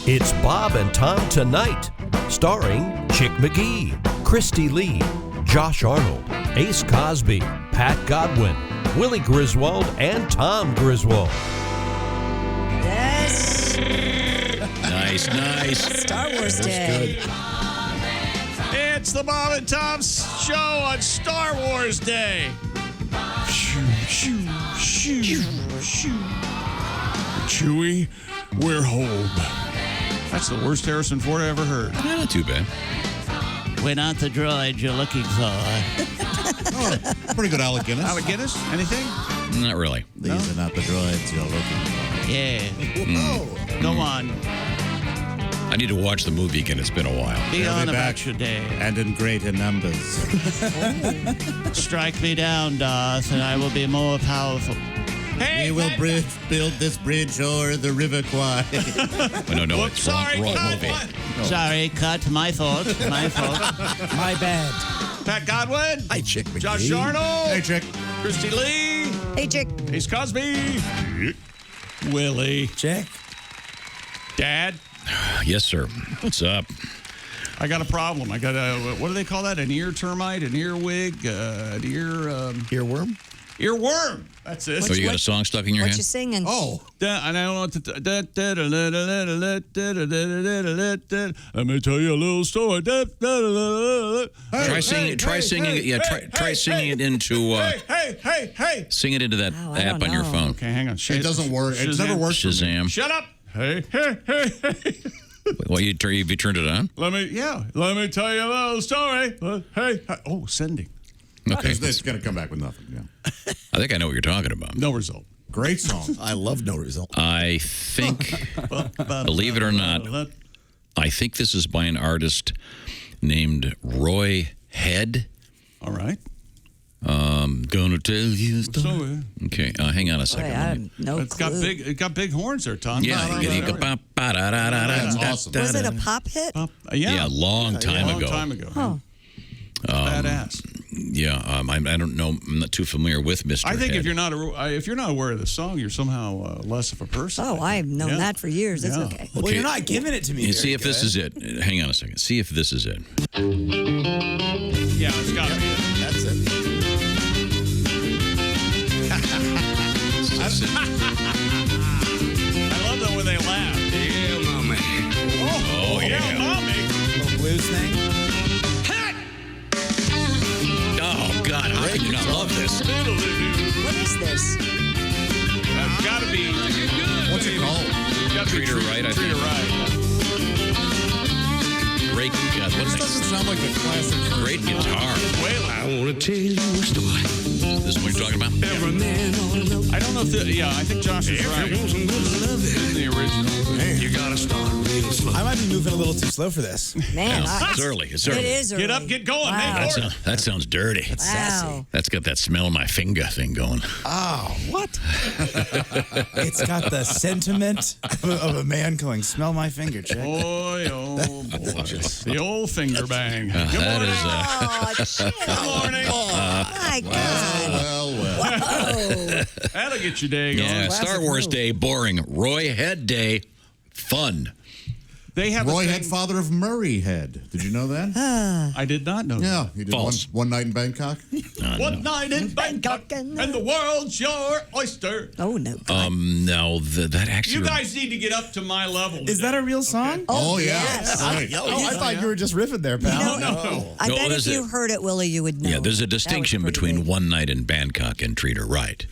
It's Bob and Tom Tonight, starring Chick McGee, Christy Lee, Josh Arnold, Ace Cosby, Pat Godwin, Willie Griswold, and Tom Griswold. Yes. Nice. Star Wars Day. Good. It's the Bob and Tom Show on Star Wars Day. Chewie, we're home. That's the worst Harrison Ford I ever heard. Yeah, not too bad. We're not the droid you're looking for. Pretty good Alec Guinness. Alec Guinness? Anything? Not really. These are not the droids you're looking for. Yeah. Whoa. Go on. I need to watch the movie again. It's been a while. Be They'll on be about back. your day. And in greater numbers. Strike me down, Darth, and I will be more powerful. Hey, We will build this bridge over the River Kwai. Oh, no, Whoops, it's sorry, wrong cut. movie. What? Sorry, cut. My fault. My bad. Pat Godwin. Hi, Chick McGee. Josh Arnold. Hey, Chick. Christy Lee. Hey, Chick. Ace Cosby. Willie. Chick. Dad. Yes, sir. What's up? I got a problem. I got a, what do they call that? An ear termite, an earwig, an ear... Earworm? Earworm. That's it. Oh, you got a song stuck in your What hand? you singing? Oh. And I don't know what to... Let me tell you a little story. Try singing it. Yeah, try singing it into. Hey. Sing it into that Oh, I app don't on your know. phone. Okay, hang on. It doesn't work. It's never worked for me. Shazam. Shut up. Hey. Well, you turned it on? Let me tell you a little story. Hey. Oh, sending. Okay. It's going to come back with nothing. Yeah. I think I know what you're talking about. No result. Great song. I love no result. I think, believe it or not, I think this is by an artist named Roy Head. All right. Gonna tell you a story. Okay, hang on a Boy, second. I have no It's clue. got big horns there, Tom. That's awesome. Was it a pop hit? Yeah, a long time ago. Long time ago. Oh. Badass. Yeah, I don't know. I'm not too familiar with Mr. I think Head. if you're not aware of the song, you're somehow less of a person. Oh, I've known that for years. It's Yeah. okay. Well, you're not giving it to me. You see if this is it. Hang on a second. See if this is it. Yeah, it's got to be it. That's it. I love that when they laugh. Yeah, mommy. Oh yeah, mommy. Little blues thing. Oh God, how can you not love this? What is this? That's got to be. What's it called? Treat Her Right, I Treat think. Her Right. Great, This doesn't sound like the classic version. great guitar. Waylon. I want to tell you a story. This is what you're talking about? Every man ought to know. I don't know if I think Josh is If right. you want some good loving, The original. you gotta start real slow. I might be moving a little too slow for this. Man, It's early. It's It early. is early. Get up, get going, Wow. make more. That sounds dirty. Wow. That's got that smell of my finger thing going. Oh, what? It's got the sentiment of a man going, smell my finger, Chick. Boy, oh boy. The old finger bang. Good That morning. is Oh, shit. Good morning. My God. Well. Oh. That'll get your day going. Yeah, Star Wars Day, boring. Roy Head Day, fun. They have Roy a Head, thing. father of Murray Head. Did you know that? I did not know. Yeah. He did False. one night in Bangkok. One night in Bangkok, and the world's your oyster. Oh, no. No, that actually. You guys need to get up to my level. Is that a real song? Oh, yeah. yes. Right. Oh, I thought you were just riffing there, pal. No. I No, bet if there's you a- heard it, Willie, you would know. Yeah, there's a That was distinction pretty between big. One Night in Bangkok and Treat Her Right.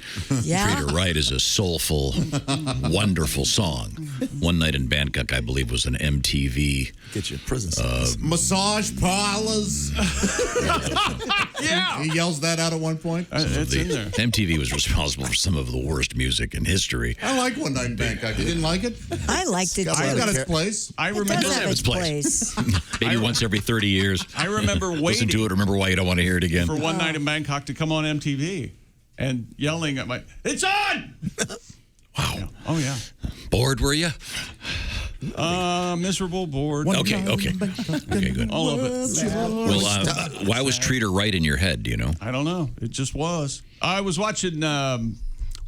Yeah. Treat Her Right is a soulful, wonderful song. One Night in Bangkok, I believe, was an MTV. Get your prison songs. Massage parlors. Yeah. He yells that out at one point. It's in there. MTV was responsible for some of the worst music in history. I like One Night in Bangkok. You didn't like it? I liked it, I too. got its place. I It remember. does have have its its place. place. Maybe once every 30 years. I remember Listen waiting to it, remember why you don't want to hear it again. for One Night in Bangkok to come on MTV and yelling at my. It's on. Wow. Yeah. Oh yeah. Bored, were you? Miserable, bored. Okay, good. All of it. Well, why was Treat Her Right in your head, do you know? I don't know. It just was. I was watching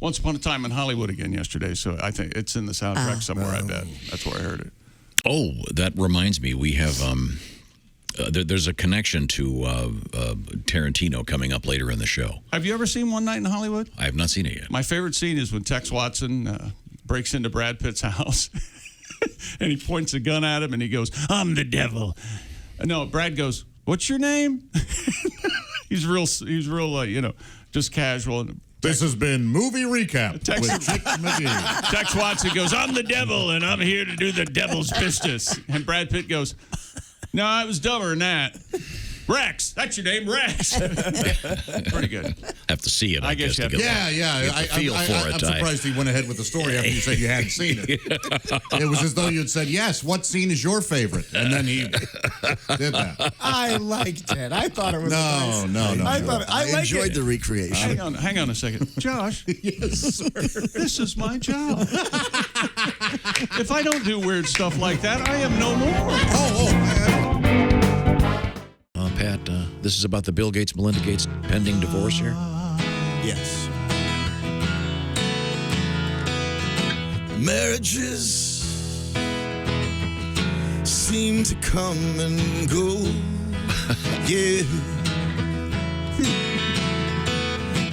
Once Upon a Time in Hollywood again yesterday, so I think it's in the soundtrack somewhere. I bet that's where I heard it. Oh, that reminds me. We have there's a connection to Tarantino coming up later in the show. Have you ever seen One Night in Hollywood? I have not seen it yet. My favorite scene is when Tex Watson breaks into Brad Pitt's house and he points a gun at him and he goes, "I'm the devil." No, Brad goes, "What's your name?" He's real, just casual. This has been Movie Recap with Chick McGee. Tex Watson goes, "I'm the devil, and I'm here to do the devil's business." And Brad Pitt goes, "No, I was dumber than that. Rex, that's your name, Rex." Pretty good. Have to see it. I guess you to have get to. Yeah. I'm surprised he went ahead with the story after you said you hadn't seen it. It was as though you had said, "Yes, what scene is your favorite?" And then he did that. I liked it. I thought it was No. I enjoyed the recreation. Hang on a second. Josh, Yes, sir. this is my job. If I don't do weird stuff like that, I am no more. Pat, this is about the Bill Gates, Melinda Gates pending divorce here. Yes. Marriages seem to come and go. Yeah.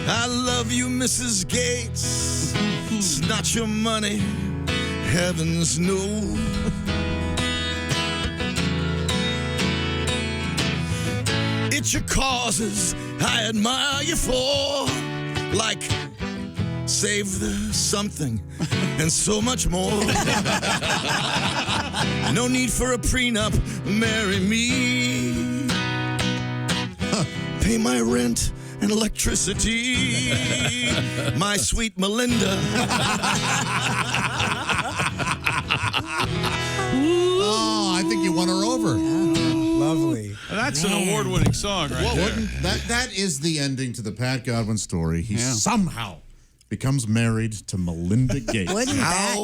I love you, Mrs. Gates. It's not your money, heavens no. It's your causes I admire you for, like save the something and so much more. No need for a prenup, marry me. Pay my rent and electricity, my sweet Melinda. Oh, I think you won her over. Lovely. That's an award-winning song right there. That is the ending to the Pat Godwin story. He Yeah. somehow becomes married to Melinda Gates. Wouldn't that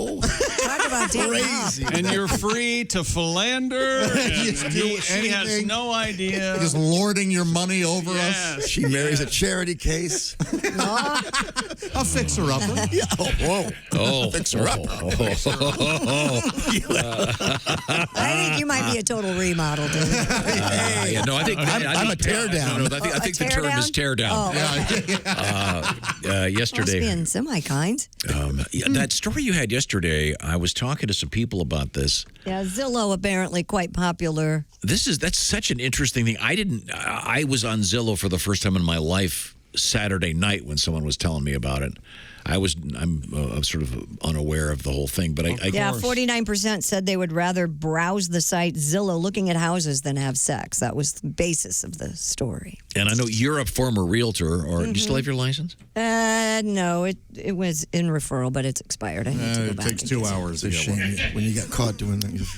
talk about dating up? And you're free to philander. And Just do she has anything. no idea. Just lording your money over us. Yes. She marries a charity case. A fixer-upper. Yeah. Oh, whoa. Oh, Fix her up. I think you might be a total remodel, dude. Yeah, no, I think I'm a teardown. No, I think the a term teardown? is tear down. Oh, Yesterday, being semi-kind. that story you had yesterday, I was talking to some people about this. Yeah, Zillow apparently quite popular. That's such an interesting thing. I was on Zillow for the first time in my life Saturday night when someone was telling me about it. I'm sort of unaware of the whole thing, but I 49% said they would rather browse the site Zillow looking at houses than have sex. That was the basis of the story. and I know you're a former realtor, or do you still have your license? No, it was in referral, but it's expired. I need to go It back. takes and 2 get it. hours to It's a get one. shame when you got caught doing that.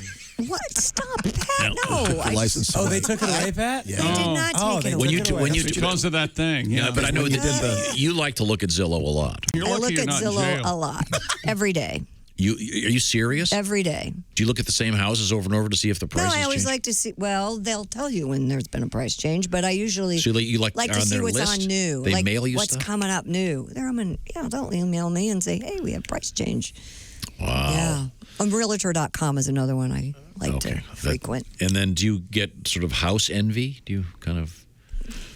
What? Stop, Pat. No. The license. Oh, they took it away, Pat? Yeah. They did not take they it took away. it away. when you Because of that thing. Yeah, but I know when you did that you like to look at Zillow a lot. You're I lucky look you're at not in Zillow jail. a lot. Every day. Are you serious? Every day. Do you look at the same houses over and over to see if the price No, has I always changed? like to see. Well, they'll tell you when there's been a price change, but I usually So you like to on see their what's list? on new. They like mail you what's stuff? coming up new. They'll email me and say, "Hey, we have price change." Wow. Yeah. Realtor.com is another one I like to frequent. And then do you get sort of house envy? Do you kind of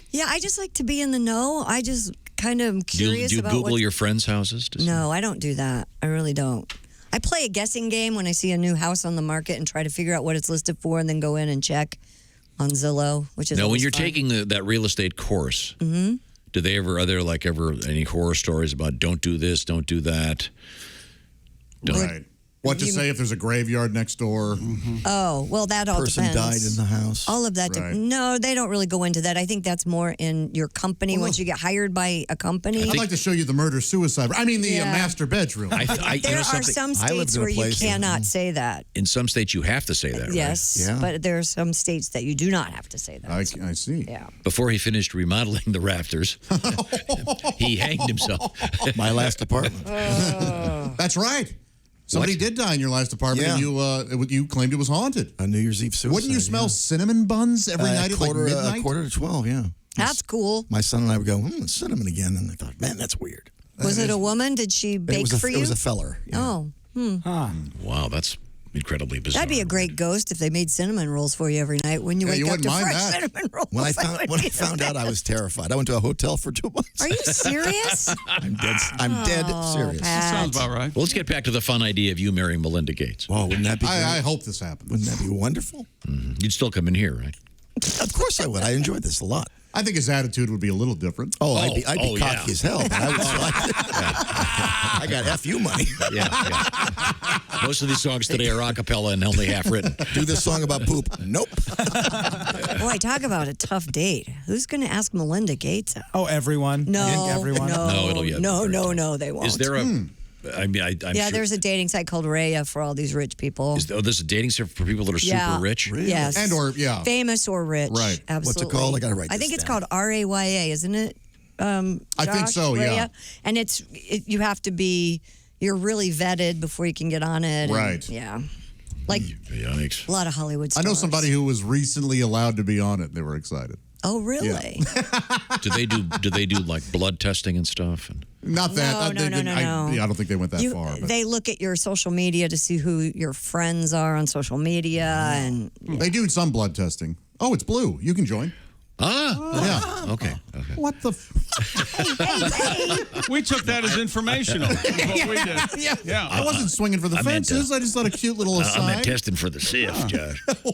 Yeah, I just like to be in the know. I just kind of am curious do you about Google what's- your friends' houses? To see? No, I don't do that. I really don't. I play a guessing game when I see a new house on the market and try to figure out what it's listed for, and then go in and check on Zillow, which is Now, when always you're fun. taking that real estate course, do they are there ever any horror stories about don't do this, don't do that? Right. What to You- say if there's a graveyard next door. Oh, well, that all Person depends. died in the house. All of that. Right. No, they don't really go into that. I think that's more in your company. Once you get hired by a company. I'd like to show you the murder-suicide. I mean, the Yeah. master bedroom. You There know are something? some I lived states in a where you place that- cannot say that. In some states, you have to say that, right? Yes, Yeah. but there are some states that you do not have to say that. I see. Yeah. Before he finished remodeling the rafters, he hanged himself. My last apartment. That's right. Somebody did die in your last apartment, Yeah. and you claimed it was haunted. A New Year's Eve suicide. Wouldn't you smell yeah. cinnamon buns every night at like midnight? quarter to 12, yeah. That's cool. My son and I would go, cinnamon again. And I thought, man, that's weird. Was it a woman? Did she bake for you? It was a feller. Yeah. Oh, Wow, that's incredibly bizarre. That'd be a great ghost if they made cinnamon rolls for you every night when you wake you up to wouldn't mind fresh that. cinnamon rolls. When I That would found be the out, I was terrified. I went to a hotel for 2 months. Are you serious? I'm dead serious. Pat. Sounds about right. Well, let's get back to the fun idea of you marrying Melinda Gates. Oh, wouldn't that be great? I hope this happens. Wouldn't that be wonderful? You'd still come in here, right? Of course I would. I enjoyed this a lot. I think his attitude would be a little different. Oh, I'd be cocky yeah. as hell. But I was I got FU money. Yeah. Most of these songs today are a cappella and only half written. Do this song about poop. Nope. Boy, talk about a tough date. Who's going to ask Melinda Gates out? Oh, everyone. No, I think everyone. No, it'll get very tough. no, they won't. Is there a? I mean, I'm yeah, sure, there's a dating site called Raya for all these rich people. there's a dating site for people that are super rich. Yes. And or, famous or rich. Right. Absolutely. What's it called? I gotta write I this think it's down. called Raya, isn't it? I think Josh? so, yeah. Raya? And you have to be, you're really vetted before you can get on it. Right. Yeah. Like Yikes. a lot of Hollywood stars. I know somebody who was recently allowed to be on it. They were excited. Oh, really? Do they do like blood testing and stuff? And Not that. No. I don't think they went that far. But They look at your social media to see who your friends are on social media. And they do some blood testing. Oh, it's blue. You can join. yeah. Okay. What the? We took that as informational. Is what we did. Yeah. I wasn't swinging for the I meant fences. I just thought a cute little aside. I'm testing for the SIF, Josh. Oh,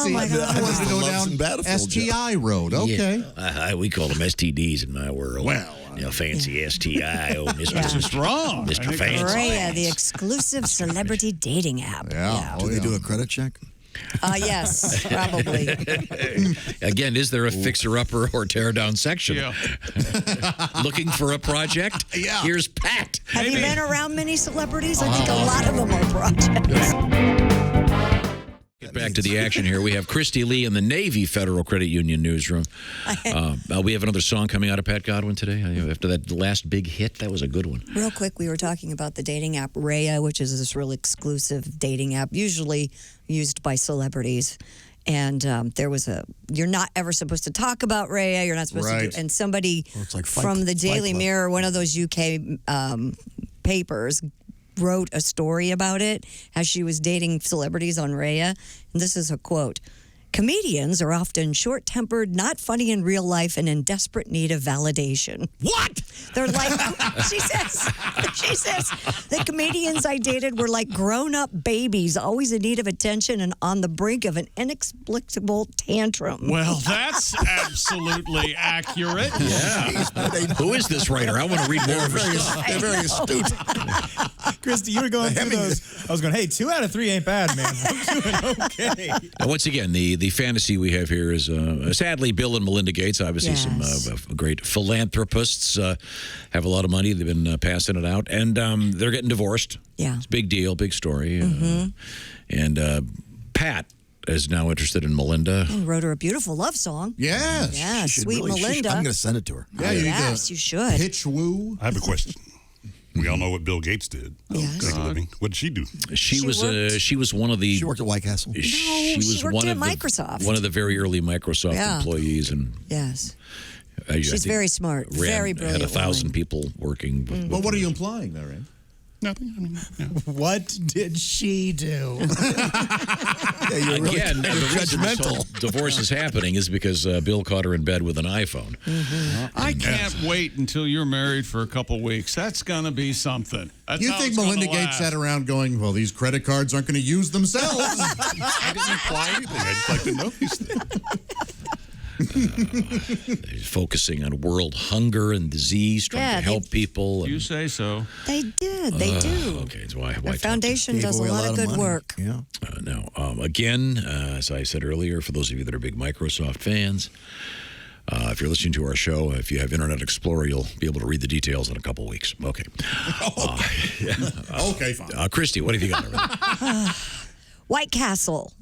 my God. I wanted to go Loves down and Battlefield, STI road. Okay. Yeah. We call them STDs in my world. Well, fancy STI. Oh, Mr. This is wrong. Mr. I think Fancy. Raya, the exclusive celebrity dating app. Yeah. Do they do a credit check? Yes, probably. Again, is there a fixer-upper or tear-down section? Yeah. Looking for a project? Yeah. Here's Pat. Have you been around many celebrities? I think a lot of them are projects. Get back to the action here. We have Christy Lee in the Navy Federal Credit Union newsroom. We have another song coming out of Pat Godwin today. After that last big hit, that was a good one. Real quick, we were talking about the dating app Raya, which is this real exclusive dating app, usually used by celebrities. And there was you're not ever supposed to talk about Raya. You're not supposed to do, and somebody it's like from the Daily Club. Mirror, one of those UK papers, wrote a story about it as she was dating celebrities on Raya. And this is a quote. Comedians are often short-tempered, not funny in real life, and in desperate need of validation. What? They're like, she says, the comedians I dated were like grown-up babies, always in need of attention and on the brink of an inexplicable tantrum. Well, that's absolutely accurate. Yeah. Who is this writer? I want to read more of her stuff. They're very astute. Christy, you were going through those. I was going, hey, 2 out of 3 ain't bad, man. I'm doing okay. And once again, the fantasy we have here is sadly Bill and Melinda Gates, obviously Yes. some great philanthropists, have a lot of money. They've been passing it out, and they're getting divorced. Yeah. It's a big deal, big story. And Pat is now interested in Melinda. And wrote her a beautiful love song. Yes. Yeah, She should sweet really- Melinda. I'm going to send it to her. Yeah, you need Yes, to you should. pitch woo. I have a question. We all know what Bill Gates did. Yes. Make a living. What did she do? She worked- was one of the. She worked at White Castle. She was she worked one at of the, Microsoft. One of the very early Microsoft Yeah. employees, and Yes. I She's think very smart, very brilliant. Had 1,000 woman. people working. with Well, what are her. you implying there, Ed? Nothing. I mean, yeah. What did she do? Yeah, you're really Again, the reason this judgmental. whole divorce is happening is because Bill caught her in bed with an iPhone. I can't wait until you're married for a couple weeks. That's going to be something. That's You how think it's gonna Melinda Gates last. sat around going, well, these credit cards aren't going to use themselves? I didn't imply anything. I just like to know these things. Focusing on world hunger and disease, trying Yeah, to help people. You And, say so. They did. They do. okay, so why Their talk to- foundation Gave does a away lot of good money. work. Yeah. No. Again, as I said earlier, for those of you that are big Microsoft fans, if you're listening to our show, if you have Internet Explorer, you'll be able to read the details in a couple weeks. Okay. Okay, fine. Christy, what have you got over there? White Castle.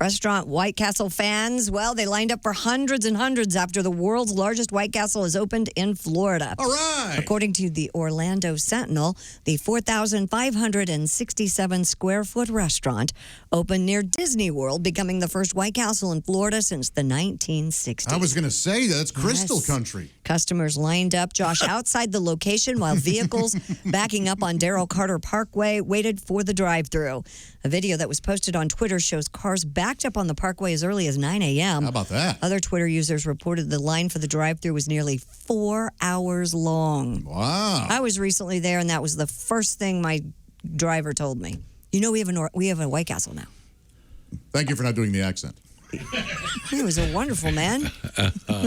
Restaurant White Castle fans, well, they lined up for hundreds and hundreds after the world's largest White Castle is opened in Florida. All right. According to the Orlando Sentinel, the 4,567 square foot restaurant opened near Disney World, becoming the first White Castle in Florida since the 1960s. I was going to say that's Crystal Yes. Country. Customers lined up, Josh, outside the location while vehicles backing up on Darrell Carter Parkway waited for the drive-thru. A video that was posted on Twitter shows cars backed up on the parkway as early as 9 a.m. How about that? Other Twitter users reported the line for the drive-thru was nearly 4 hours long. Wow. I was recently there, and that was the first thing my driver told me. You know, we have a White Castle now. Thank you for not doing the accent. He was a wonderful man,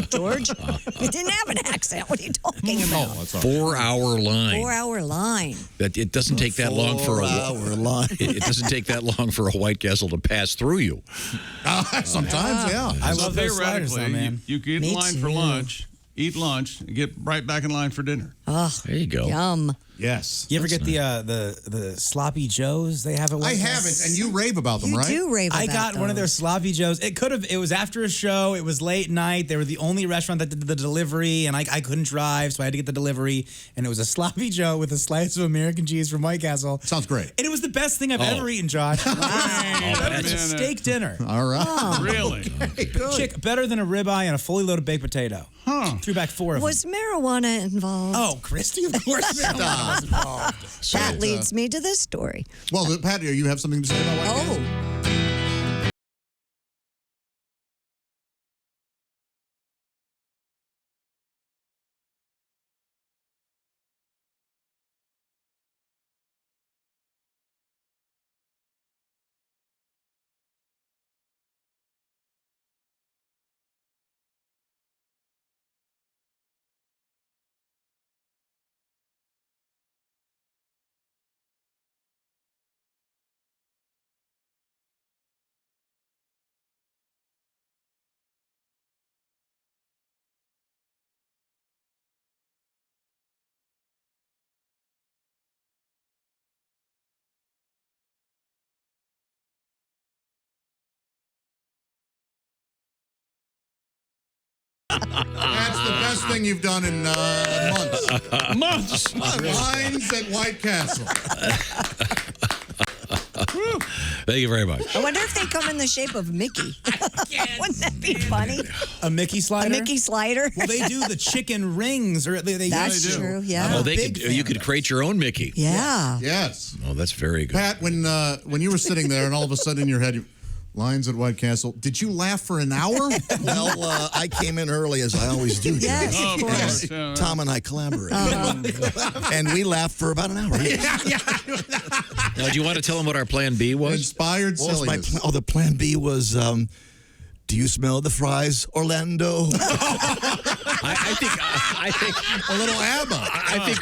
George. He didn't have an accent. What are you talking about? Oh, that's all right. 4-hour line. 4-hour line. That it doesn't take that long for a 4-hour line. It doesn't take that long for a White Castle to pass through you. Sometimes, yeah. I So love those sliders, though, theoretically, man. you get Me in line for too. lunch, eat lunch, and get right back in line for dinner. Oh, There you go. yum. Yes. You ever get the sloppy joes they have at White I Castle? haven't, and you rave about them, You right? do rave about I got one of their those. sloppy joes. It was after a show. It was late night. They were the only restaurant that did the delivery, and I couldn't drive, so I had to get the delivery. And it was a sloppy joe with a slice of American cheese from White Castle. Sounds great. And it was the best thing I've ever eaten, Josh. Wait a Better than minute. steak dinner. All right. Really? Better than a ribeye and a fully loaded baked potato. Huh. Threw back 4 of them. Was marijuana involved? Oh, Christy, of course. marijuana was involved. That leads me to this story. Well, Pat, you have something to say about White Castle? Oh, That's the best thing you've done in months. Months. Lines at White Castle. Thank you very much. I wonder if they come in the shape of Mickey. Wouldn't that be funny? A Mickey A slider? Mickey slider? Well, they do the chicken rings. Or they That's used to. true, yeah. Oh, Big you fan. could create your own Mickey. Yeah. Yes. Oh, that's very good. Pat, when you were sitting there and all of a sudden in your head, lines at White Castle, did you laugh for an hour? Well, I came in early, as I always do. Yes, Jimmy. of Of course. course. Yeah, Tom and I collaborate. And we laughed for about an hour. Now, do you want to tell them what our plan B was? Inspired What was my silliness. the plan B was, do you smell the fries, Orlando? I think A little ABBA. I think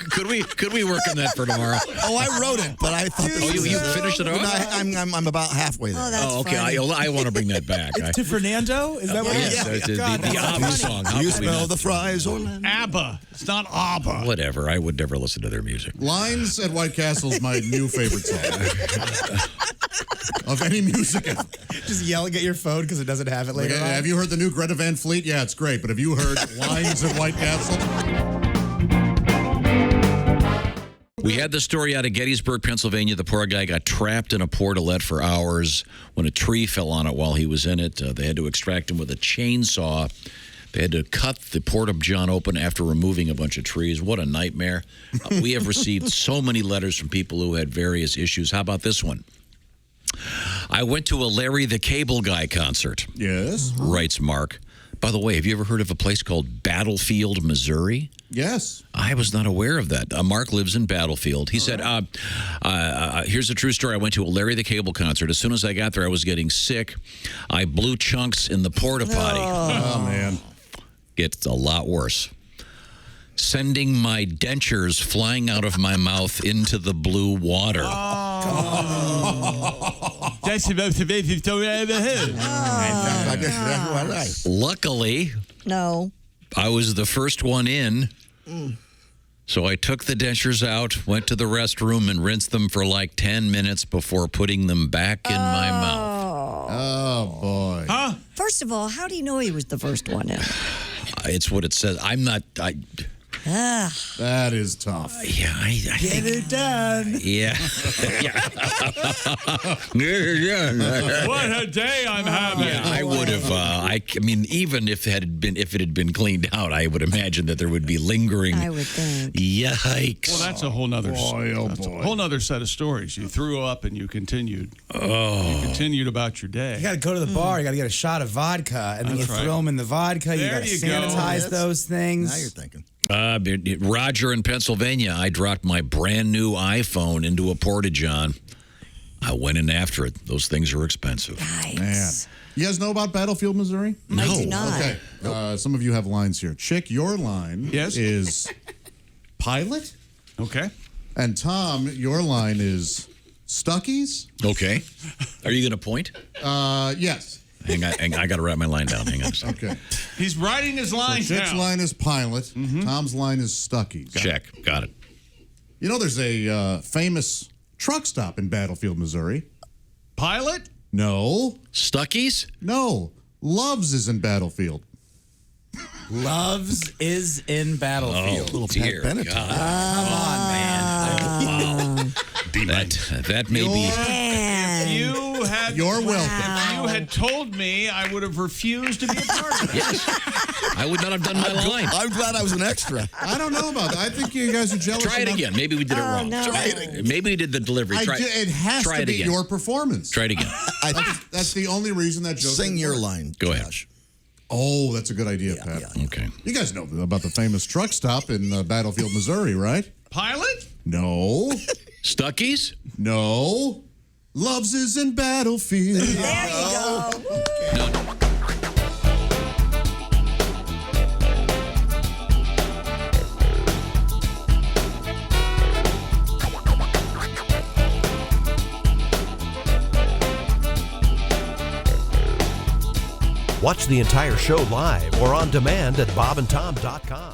could we work on that for tomorrow? Oh, I wrote it, but I thought this Oh, was you finished it No, off? I'm about halfway there. Oh, that's Oh, okay. funny. I want to bring that back. To Fernando? Is that what it is? Yes, it's God, the that's ABBA funny. song. Do How you could we smell not? the fries, Orlando? ABBA. It's not ABBA. Whatever. I would never listen to their music. Lines at White Castle is my new favorite song. Of any music ever. Just yelling at your phone because it doesn't have it later on. Have you heard the new Greta Van Fleet? Yeah, it's great. But have you heard Lines at White Castle? We had the story out of Gettysburg, Pennsylvania. The poor guy got trapped in a portalette for hours when a tree fell on it while he was in it. They had to extract him with a chainsaw. They had to cut the porta-john open after removing a bunch of trees. What a nightmare. We have received so many letters from people who had various issues. How about this one? I went to a Larry the Cable Guy concert, Yes. writes Mark. By the way, have you ever heard of a place called Battlefield, Missouri? Yes. I was not aware of that. Mark lives in Battlefield. He said, here's a true story. I went to a Larry the Cable concert. As soon as I got there, I was getting sick. I blew chunks in the porta potty. Oh, man. It's a lot worse. Sending my dentures flying out of my mouth into the blue water. That's about the basic story I ever heard. I guess that's what I like. Luckily, No. I was the first one in. So I took the dentures out, went to the restroom, and rinsed them for like 10 minutes before putting them back in my mouth. Oh, boy. First of all, how do you know he was the first one in? It's what it says. I'm not. That is tough. Yeah, I Get think. it done. Yeah. What a day I'm having. Yeah, I would have. I mean, even if it had been cleaned out, I would imagine that there would be lingering. I would think. Yikes! Well, that's a whole nother, that's a whole nother set of stories. You threw up and you continued. You continued about your day. You got to go to the bar. You got to get a shot of vodka, and then you That's right. throw them in the vodka. You There got to you go. sanitize those things. Now you're thinking. Roger in Pennsylvania, I dropped my brand new iPhone into a porta-john. I went in after it. Those things are expensive. Yikes. Man. You guys know about Battlefield, Missouri? I do not. Okay. Some of you have lines here. Chick, your line Yes. is pilot. Okay. And Tom, your line is Stuckies. Okay. Are you going to point? Yes. Hang on. I got to write my line down. Hang on a second. Okay. He's writing his line Chick's down. line is pilot. Tom's line is Stuckies. Check. Got it. You know, there's a famous truck stop in Battlefield, Missouri. Pilot? No. Stuckies? No. Loves is in Battlefield. Loves is in Battlefield. Oh, dear Bennett. God. Come on, man. That may be. Man. You had. You're welcome. If you had told me, I would have refused to be a part of it. Yes. I would not have done my line. I'm glad I was an extra. I don't know about that. I think you guys are jealous. Try it enough- again. Maybe we did it wrong. no. Try it. Maybe we did the delivery. It has try to it be again. your performance. Try it again. That's the only reason that joke. Sing didn't your work. line. Go ahead. Josh. Oh, that's a good idea, Pat. Okay. You guys know about the famous truck stop in Battlefield, Missouri, right? Pilot? No. Stuckies? No. Loves is in Battlefield. There you go. No. Watch the entire show live or on demand at bobandtom.com.